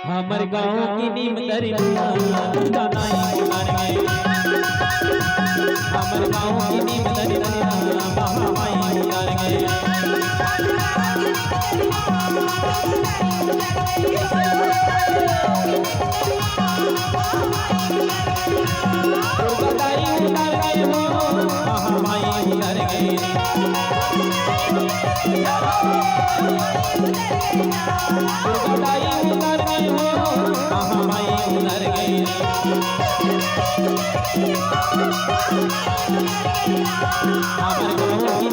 हमर गाँव की नीम दरिया गानाई उतर गए। हमर गाँव की नीम दरिया बहाई उतर गए। दुर्गादाई उतर गए हो बहाई उतर गए। दुर्गादाई उतर गए हो बहाई उतर गए। हमर गाँव की